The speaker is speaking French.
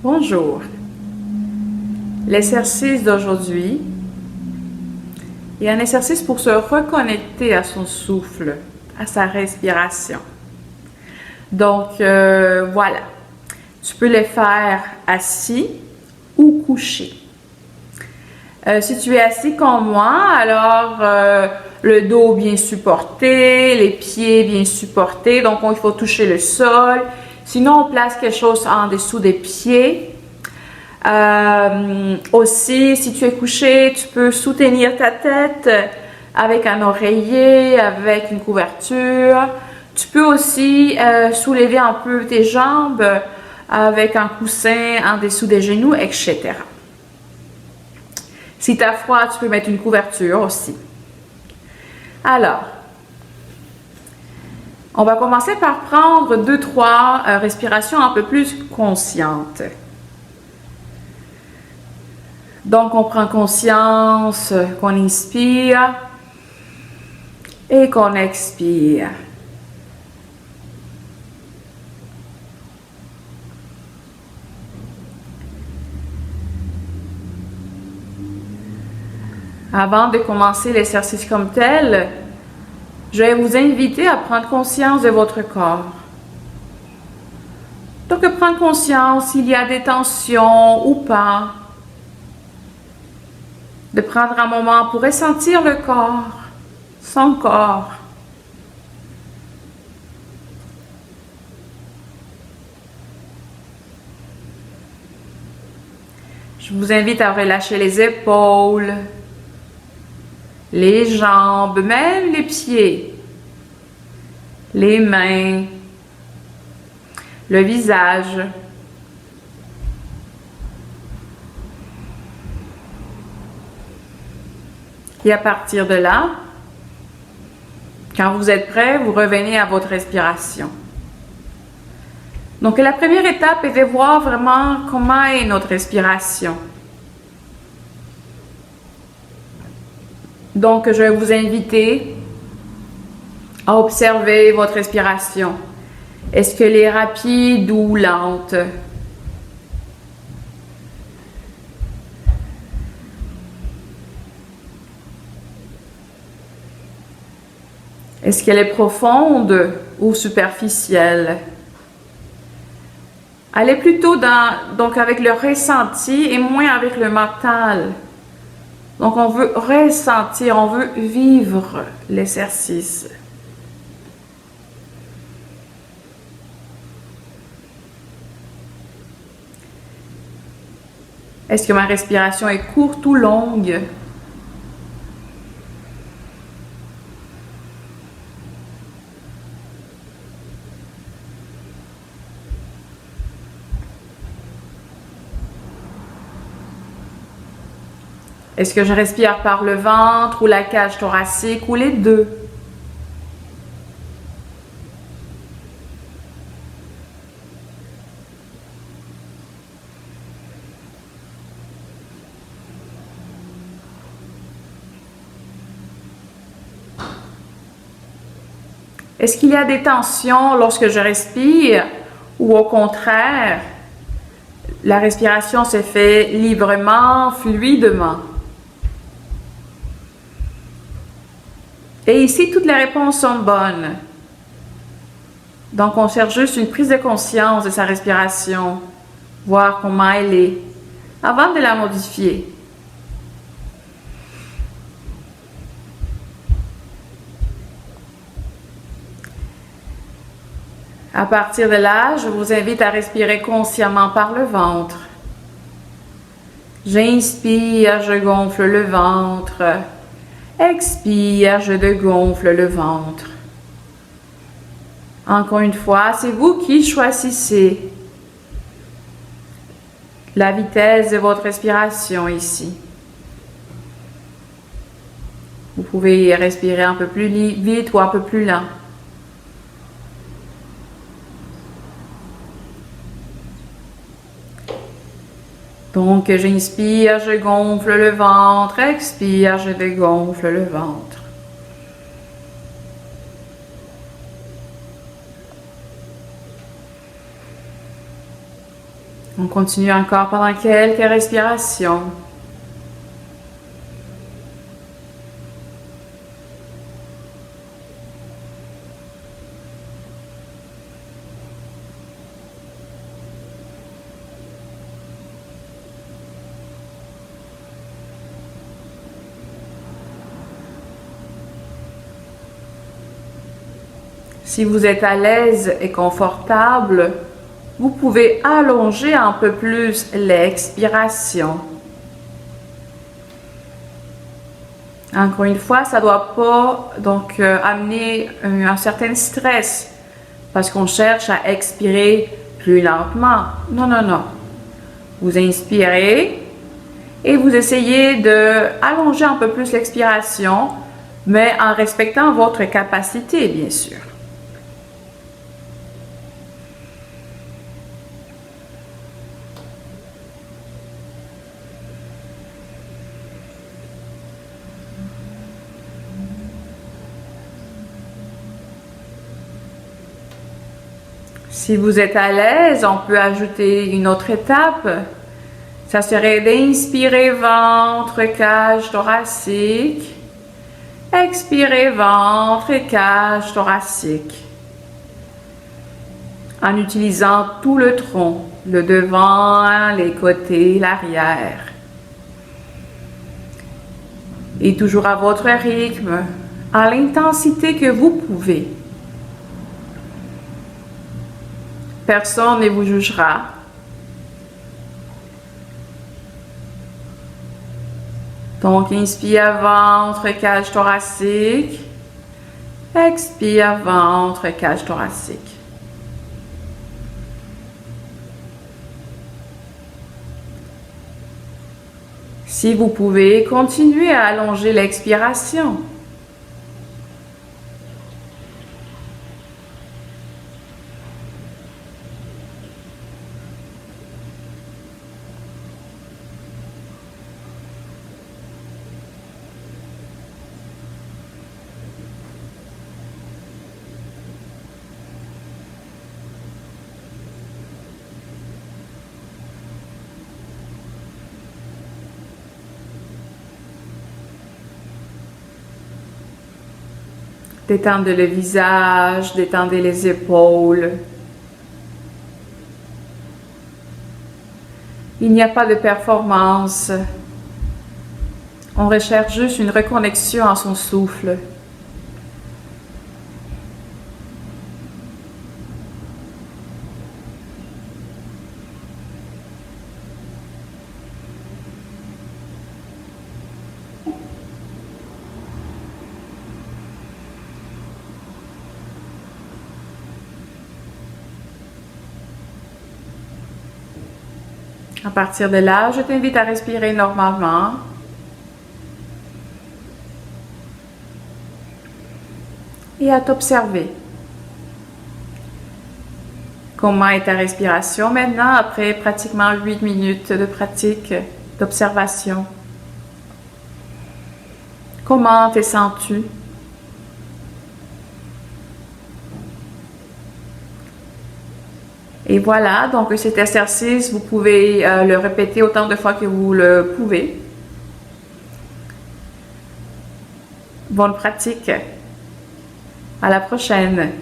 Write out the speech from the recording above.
Bonjour. L'exercice d'aujourd'hui est un exercice pour se reconnecter à son souffle, à sa respiration. Donc, voilà. Tu peux le faire assis ou couché. Si tu es assis comme moi, alors le dos bien supporté, les pieds bien supportés, donc il faut toucher le sol. Sinon, on place quelque chose en dessous des pieds. Aussi, si tu es couché, tu peux soutenir ta tête avec un oreiller, avec une couverture. Tu peux aussi soulever un peu tes jambes avec un coussin en dessous des genoux, etc. Si tu as froid, tu peux mettre une couverture aussi. Alors, on va commencer par prendre 2-3 respirations un peu plus conscientes. Donc, on prend conscience qu'on inspire et qu'on expire. Avant de commencer l'exercice comme tel, je vais vous inviter à prendre conscience de votre corps. Donc, prendre conscience s'il y a des tensions ou pas. De prendre un moment pour ressentir le corps, son corps. Je vous invite à relâcher les épaules, les jambes, même les pieds, les mains, le visage. Et à partir de là, quand vous êtes prêt, vous revenez à votre respiration. Donc, la première étape est de voir vraiment comment est notre respiration. Donc, je vais vous inviter à observer votre respiration. Est-ce qu'elle est rapide ou lente? Est-ce qu'elle est profonde ou superficielle? Allez plutôt donc avec le ressenti et moins avec le mental. Donc, on veut ressentir, on veut vivre l'exercice. Est-ce que ma respiration est courte ou longue? Est-ce que je respire par le ventre ou la cage thoracique ou les deux? Est-ce qu'il y a des tensions lorsque je respire ou au contraire, la respiration se fait librement, fluidement? Et ici, toutes les réponses sont bonnes. Donc, on cherche juste une prise de conscience de sa respiration, voir comment elle est, avant de la modifier. À partir de là, je vous invite à respirer consciemment par le ventre. J'inspire, je gonfle le ventre. Expire, je dégonfle le ventre. Encore une fois, c'est vous qui choisissez la vitesse de votre respiration ici. Vous pouvez respirer un peu plus vite ou un peu plus lent. Donc, j'inspire, je gonfle le ventre, expire, je dégonfle le ventre. On continue encore pendant quelques respirations. Si vous êtes à l'aise et confortable, vous pouvez allonger un peu plus l'expiration. Encore une fois, ça ne doit pas amener un certain stress parce qu'on cherche à expirer plus lentement. Non, non, non. Vous inspirez et vous essayez de allonger un peu plus l'expiration, mais en respectant votre capacité, bien sûr. Si vous êtes à l'aise, on peut ajouter une autre étape. Ça serait d'inspirer ventre, cage thoracique. Expirez ventre et cage thoracique. En utilisant tout le tronc, le devant, les côtés, l'arrière. Et toujours à votre rythme, à l'intensité que vous pouvez. Personne ne vous jugera. Donc, inspire ventre, cage thoracique. Expire ventre, cage thoracique. Si vous pouvez, continuez à allonger l'expiration. Détendez le visage, détendez les épaules. Il n'y a pas de performance. On recherche juste une reconnexion à son souffle. À partir de là, je t'invite à respirer normalement. Et à t'observer. Comment est ta respiration maintenant après pratiquement 8 minutes de pratique, d'observation? Comment te sens-tu? Et voilà, donc cet exercice, vous pouvez le répéter autant de fois que vous le pouvez. Bonne pratique. À la prochaine.